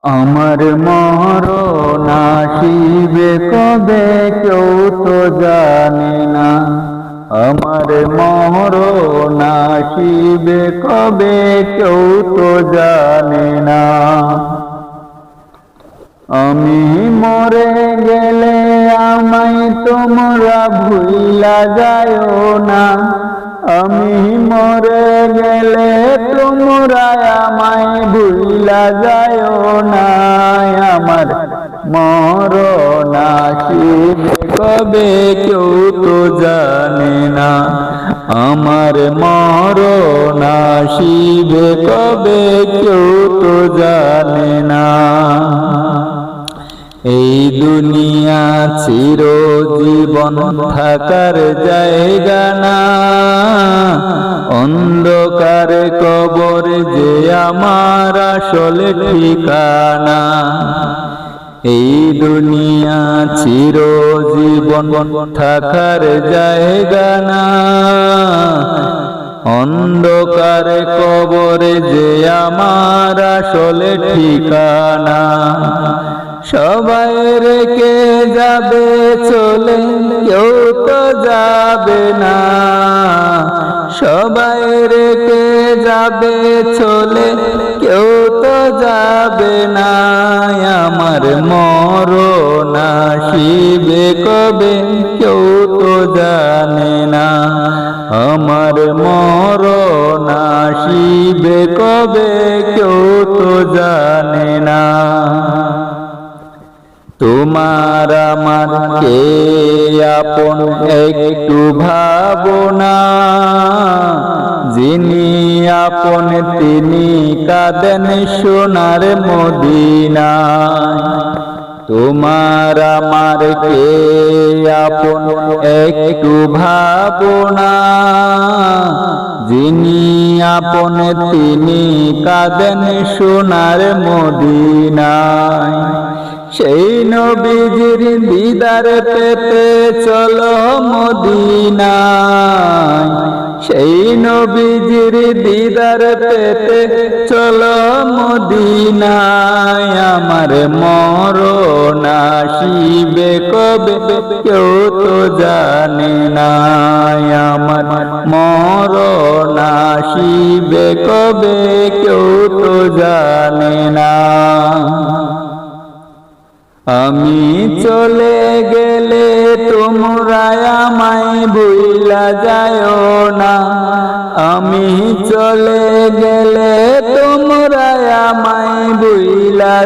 আমার মরণ আসিবে কবে কেউ তো জানে না। আমার মরণ আসিবে কবে কেউ তো জানে না। আমি মরে গেলে আমায় তোমরা ভুইলা যায়ও না। আমি মরে গেলে তোমরা আমায় ভুইলা যায়ও না। আমার মরণ আসিবে কবে কেউ তো জানে না। আমার মরণ আসিবে কবে কেউ তো জানে না। এই দুনিয়া চিরজীবন থাকার জায়গা না। অন্ধকার কবর যে আমার আসল ঠিকানা। এই দুনিয়া চিরজীবন থাকার জায়গা না। অন্ধকার কবর যে আমার আসল ঠিকানা। সবাই রেখে যাবে চলে কেউ তো যাবে না। সবাই রেখে যাবে চলে কেউ তো যাবে না। আমার মরণ আসিবে কবে কেউ তো জানে না। আমার মরণ আসিবে কবে কেউ তো জানে না। তোমার আমার কে আপন একটু ভাবনা। যিনি আপন তিনি কাঁদেন সোনার মদিনায়। তোমার আমার কে আপন একটু ভাবনা। যিনি আপন তিনি কাঁদেন সোনার মদিনায়। সেই নবীজির দিদার পেতে চলো মদিনায়। সেই নবীজির দিদার পেতে চলো মদিনায়। আমার মরণ আসিবে কবে কেউ তো জানে না। আমার মরণ আসিবে কবে কেউ তো জানে না। আমি চলে গেলে তোমরা আমায় ভুইলা যায়ও না। আমি চলে গেলে তোমরা আমায় ভুইলা